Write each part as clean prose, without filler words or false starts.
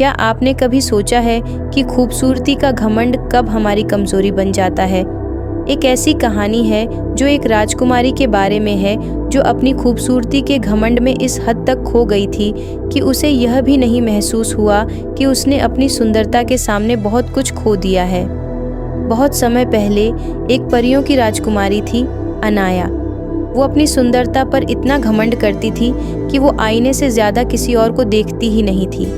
क्या आपने कभी सोचा है कि खूबसूरती का घमंड कब हमारी कमजोरी बन जाता है? एक ऐसी कहानी है जो एक राजकुमारी के बारे में है जो अपनी खूबसूरती के घमंड में इस हद तक खो गई थी कि उसे यह भी नहीं महसूस हुआ कि उसने अपनी सुंदरता के सामने बहुत कुछ खो दिया है। बहुत समय पहले एक परियों की राजकुमारी थी, अनाया। वो अपनी सुंदरता पर इतना घमंड करती थी कि वो आईने से ज़्यादा किसी और को देखती ही नहीं थी।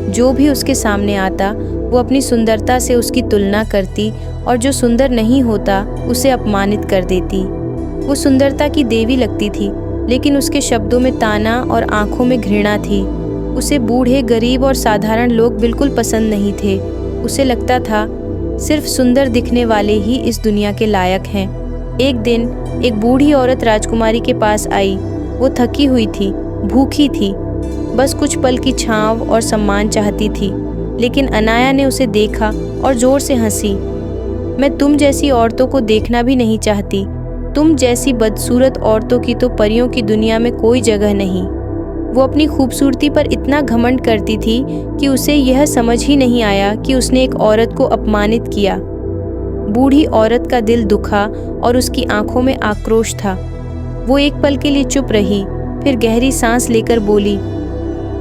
जो भी उसके सामने आता वो अपनी सुंदरता से उसकी तुलना करती और जो सुंदर नहीं होता उसे अपमानित कर देती। वो सुंदरता की देवी लगती थी, लेकिन उसके शब्दों में ताना और आंखों में घृणा थी। उसे बूढ़े, गरीब और साधारण लोग बिल्कुल पसंद नहीं थे। उसे लगता था सिर्फ सुंदर दिखने वाले ही इस दुनिया के लायक हैं। एक दिन एक बूढ़ी औरत राजकुमारी के पास आई। वो थकी हुई थी, भूखी थी, बस कुछ पल की छांव और सम्मान चाहती थी। लेकिन अनाया ने उसे देखा और जोर से हंसी। मैं तुम जैसी औरतों को देखना भी नहीं चाहती। तुम जैसी बदसूरत औरतों की तो परियों की दुनिया में कोई जगह नहीं। वो अपनी खूबसूरती पर इतना घमंड करती थी कि उसे यह समझ ही नहीं आया कि उसने एक औरत को अपमानित किया। बूढ़ी औरत का दिल दुखा और उसकी आंखों में आक्रोश था। वो एक पल के लिए चुप रही, फिर गहरी सांस लेकर बोली,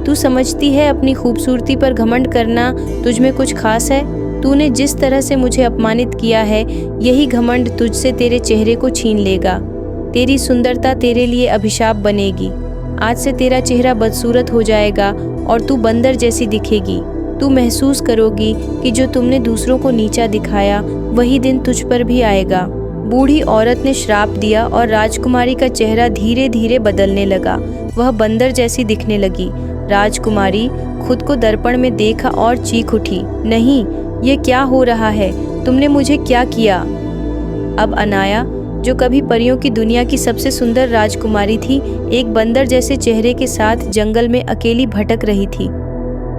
तू समझती है अपनी खूबसूरती पर घमंड करना तुझ में कुछ खास है? तूने जिस तरह से मुझे अपमानित किया है, यही घमंड तुझसे तेरे चेहरे को छीन लेगा। तेरी सुंदरता तेरे लिए अभिशाप बनेगी। आज से तेरा चेहरा बदसूरत हो जाएगा और तू बंदर जैसी दिखेगी। तू महसूस करोगी कि जो तुमने दूसरों को नीचा दिखाया वही दिन तुझ पर भी आएगा। बूढ़ी औरत ने श्राप दिया और राजकुमारी का चेहरा धीरे धीरे बदलने लगा। वह बंदर जैसी दिखने लगी। राजकुमारी खुद को दर्पण में देखा और चीख उठी, नहीं, ये क्या हो रहा है? तुमने मुझे क्या किया? अब अनाया, जो कभी परियों की दुनिया की सबसे सुंदर राजकुमारी थी, एक बंदर जैसे चेहरे के साथ जंगल में अकेली भटक रही थी।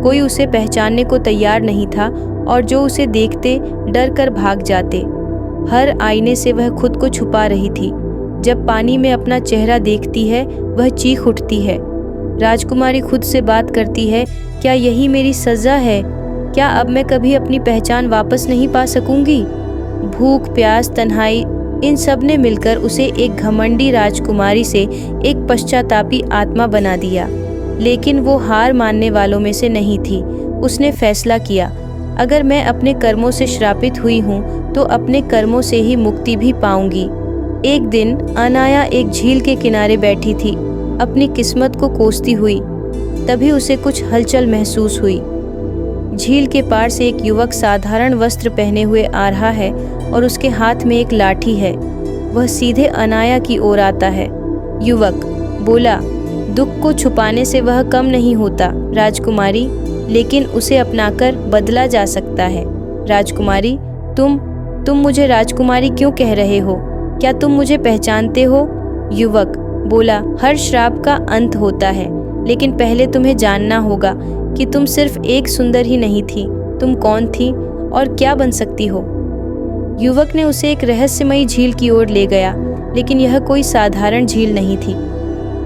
कोई उसे पहचानने को तैयार नहीं था और जो उसे देखते डर कर भाग जाते। हर आईने से वह खुद को छुपा रही थी। जब पानी में अपना चेहरा देखती है, वह चीख उठती है। राजकुमारी खुद से बात करती है, क्या यही मेरी सज़ा है? क्या अब मैं कभी अपनी पहचान वापस नहीं पा सकूंगी? भूख, प्यास, तन्हाई, इन सब ने मिलकर उसे एक घमंडी राजकुमारी से एक पश्चातापी आत्मा बना दिया। लेकिन वो हार मानने वालों में से नहीं थी। उसने फैसला किया, अगर मैं अपने कर्मों से श्रापित हुई हूँ तो अपने कर्मों से ही मुक्ति भी पाऊंगी। एक दिन अनाया एक झील के किनारे बैठी थी, अपनी किस्मत को कोसती हुई। तभी उसे कुछ हलचल महसूस हुई। झील के पार से एक युवक साधारण वस्त्र पहने हुए आ रहा है और उसके हाथ में एक लाठी है। वह सीधे अनाया की ओर आता है। युवक बोला, दुख को छुपाने से वह कम नहीं होता राजकुमारी, लेकिन उसे अपनाकर बदला जा सकता है। राजकुमारी, तुम मुझे राजकुमारी क्यों कह रहे हो? क्या तुम मुझे पहचानते हो? युवक बोला, हर श्राप का अंत होता है, लेकिन पहले तुम्हें जानना होगा कि तुम सिर्फ एक सुंदर ही नहीं थी। तुम कौन थी और क्या बन सकती हो? युवक ने उसे एक रहस्यमयी झील की ओर ले गया, लेकिन यह कोई साधारण झील नहीं थी।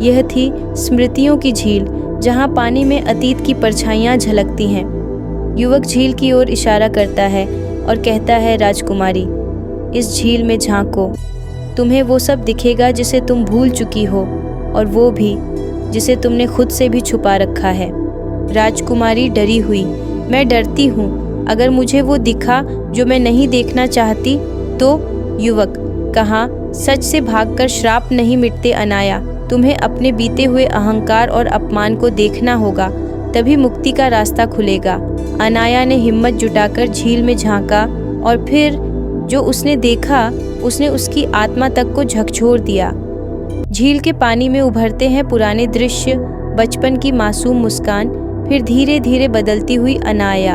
यह थी स्मृतियों की झील, जहाँ पानी में अतीत की परछाइयाँ झलकती हैं। युवक झील की ओर इशारा करता है और कहता है, राजकुमारी, इस झील में झांको। तुम्हें वो सब दिखेगा जिसे तुम भूल चुकी हो, और वो भी जिसे तुमने खुद से भी छुपा रखा है। राजकुमारी डरी हुई, मैं डरती हूँ, अगर मुझे वो दिखा जो मैं नहीं देखना चाहती तो? युवक कहा, सच से भागकर श्राप नहीं मिटते अनाया। तुम्हें अपने बीते हुए अहंकार और अपमान को देखना होगा, तभी मुक्ति का रास्ता खुलेगा। अनाया ने हिम्मत जुटाकर झील में झांका और फिर जो उसने देखा उसने उसकी आत्मा तक को झकझोर दिया। झील के पानी में उभरते हैं पुराने दृश्य, बचपन की मासूम मुस्कान, फिर धीरे धीरे बदलती हुई अनाया,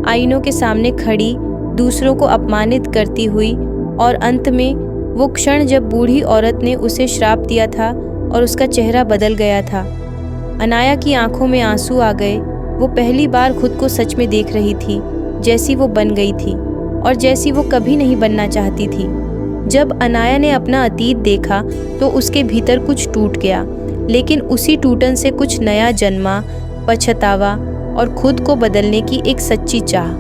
आईनों के सामने खड़ी, दूसरों को अपमानित करती हुई, और अंत में वो क्षण जब बूढ़ी औरत ने उसे श्राप दिया था और उसका चेहरा बदल गया था। अनाया की आंखों में आंसू आ गए। वो पहली बार खुद को सच में देख रही थी, जैसी वो बन गई थी और जैसी वो कभी नहीं बनना चाहती थी। जब अनाया ने अपना अतीत देखा तो उसके भीतर कुछ टूट गया, लेकिन उसी टूटन से कुछ नया जन्मा, पछतावा, और खुद को बदलने की एक सच्ची चाह।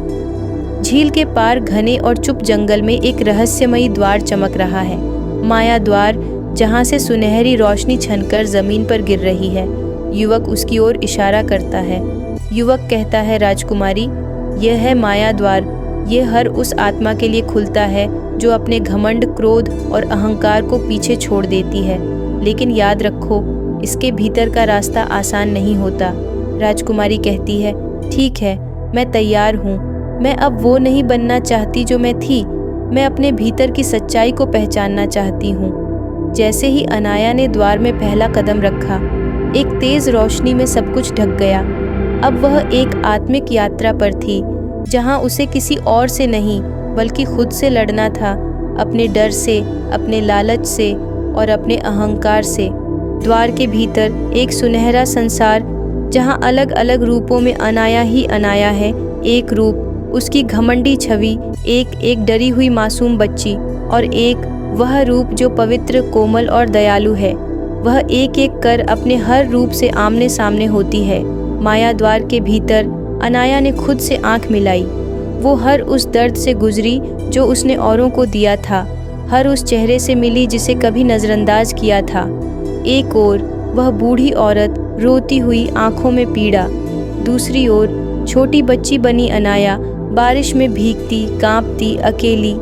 झील के पार घने और चुप जंगल में एक रहस्यमयी द्वार चमक रहा है, माया द्वार, जहाँ से सुनहरी रोशनी छनकर जमीन पर गिर रही है। युवक उसकी ओर इशारा करता है। युवक कहता है, राजकुमारी, यह है माया द्वार। ये हर उस आत्मा के लिए खुलता है जो अपने घमंड, क्रोध और अहंकार को पीछे छोड़ देती है। लेकिन याद रखो, इसके भीतर का रास्ता आसान नहीं होता। राजकुमारी कहती है, ठीक है, मैं तैयार हूँ। मैं अब वो नहीं बनना चाहती जो मैं थी। मैं अपने भीतर की सच्चाई को पहचानना चाहती हूँ। जैसे ही अनाया ने द्वार में पहला कदम रखा, एक तेज रोशनी में सब कुछ ढक गया। अब वह एक आत्मिक यात्रा पर थी, जहाँ उसे किसी और से नहीं बल्कि खुद से लड़ना था, अपने डर से, अपने लालच से और अपने अहंकार से। द्वार के भीतर एक सुनहरा संसार, जहाँ अलग अलग रूपों में अनाया ही अनाया है। एक रूप उसकी घमंडी छवि, एक डरी हुई मासूम बच्ची, और एक वह रूप जो पवित्र, कोमल और दयालु है। वह एक एक कर अपने हर रूप से आमने सामने होती है। माया द्वार के भीतर अनाया ने खुद से आंख मिलाई। वो हर उस दर्द से गुजरी जो उसने औरों को दिया था, हर उस चेहरे से मिली जिसे कभी नज़रअंदाज किया था। एक ओर वह बूढ़ी औरत रोती हुई, आंखों में पीड़ा। दूसरी ओर छोटी बच्ची बनी अनाया, बारिश में भीगती, कांपती, अकेली,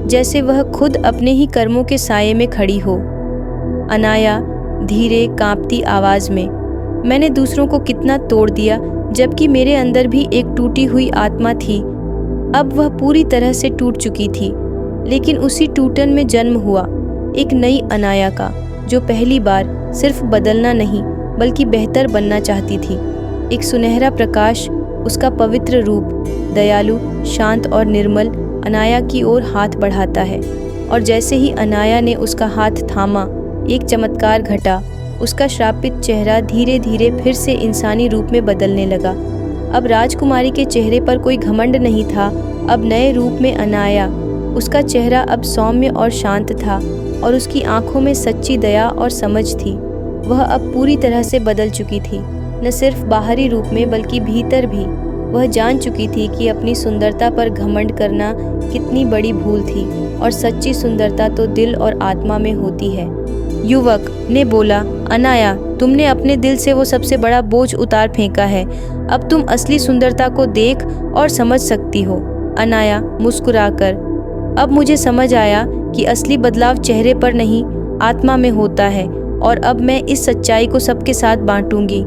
जैसे वह खुद अपने ही कर्मों के साये में खड़ी हो। अनाया धीरे कांपती आवाज़ में, मैंने दूसरों को कितना तोड़ दिया, जबकि मेरे अंदर भी एक टूटी हुई आत्मा थी। अब वह पूरी तरह से टूट चुकी थी, लेकिन उसी टूटन में जन्म हुआ एक नई अनाया का, जो पहली बार सिर्फ बदलना नहीं बल्कि बेहतर बनना चाहती थी। एक सुनहरा प्रकाश, उसका पवित्र रूप, दयालु, शांत और निर्मल, अनाया की ओर हाथ बढ़ाता है। और जैसे ही अनाया ने उसका हाथ थामा, एक चमत्कार घटा। उसका श्रापित चेहरा धीरे धीरे फिर से इंसानी रूप में बदलने लगा। अब राजकुमारी के चेहरे पर कोई घमंड नहीं था। अब नए रूप में अनाया, उसका चेहरा अब सौम्य और शांत था, और उसकी आंखों में सच्ची दया और समझ थी। वह अब पूरी तरह से बदल चुकी थी, न सिर्फ बाहरी रूप में बल्कि भीतर भी। वह जान चुकी थी कि अपनी सुंदरता पर घमंड करना कितनी बड़ी भूल थी, और सच्ची सुंदरता तो दिल और आत्मा में होती है। युवक ने बोला, अनाया, तुमने अपने दिल से वो सबसे बड़ा बोझ उतार फेंका है। अब तुम असली सुंदरता को देख और समझ सकती हो। अनाया मुस्कुराकर, अब मुझे समझ आया कि असली बदलाव चेहरे पर नहीं, आत्मा में होता है, और अब मैं इस सच्चाई को सबके साथ बांटूंगी।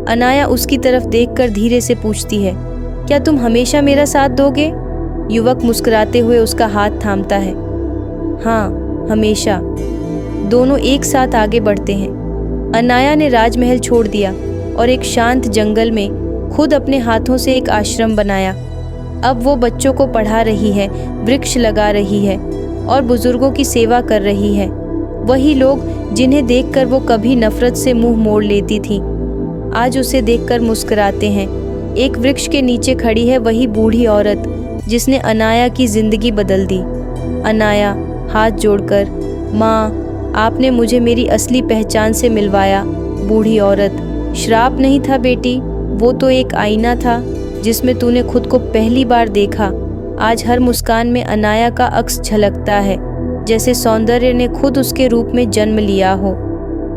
अनाया उसकी तरफ देखकर धीरे से पूछती है, क्या तुम हमेशा मेरा साथ दोगे? युवक मुस्कुराते हुए उसका हाथ थामता है। हाँ, हमेशा। दोनों एक साथ आगे बढ़ते हैं। अनाया ने राजमहल छोड़ दिया और एक शांत जंगल में खुद अपने हाथों से एक आश्रम बनाया। अब वो बच्चों को पढ़ा रही है, वृक्ष लगा रही है और बुजुर्गों की सेवा कर रही है। वही लोग जिन्हें देखकर वो कभी नफरत से मुंह मोड़ लेती थी, आज उसे देखकर मुस्कुराते हैं। एक वृक्ष के नीचे खड़ी है वही बूढ़ी औरत जिसने अनाया की जिंदगी बदल दी। अनाया हाथ जोड़कर, माँ, आपने मुझे मेरी असली पहचान से मिलवाया। बूढ़ी औरत, श्राप नहीं था बेटी, वो तो एक आईना था जिसमें तूने खुद को पहली बार देखा। आज हर मुस्कान में अनाया का अक्स झलकता है, जैसे सौंदर्य ने खुद उसके रूप में जन्म लिया हो।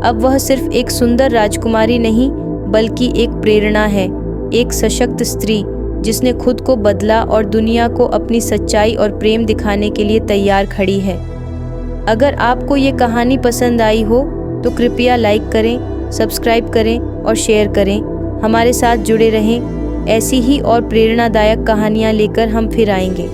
अब वह सिर्फ एक सुंदर राजकुमारी नहीं बल्कि एक प्रेरणा है, एक सशक्त स्त्री जिसने खुद को बदला और दुनिया को अपनी सच्चाई और प्रेम दिखाने के लिए तैयार खड़ी है। अगर आपको ये कहानी पसंद आई हो तो कृपया लाइक करें, सब्सक्राइब करें और शेयर करें। हमारे साथ जुड़े रहें। ऐसी ही और प्रेरणादायक कहानियाँ लेकर हम फिर आएंगे।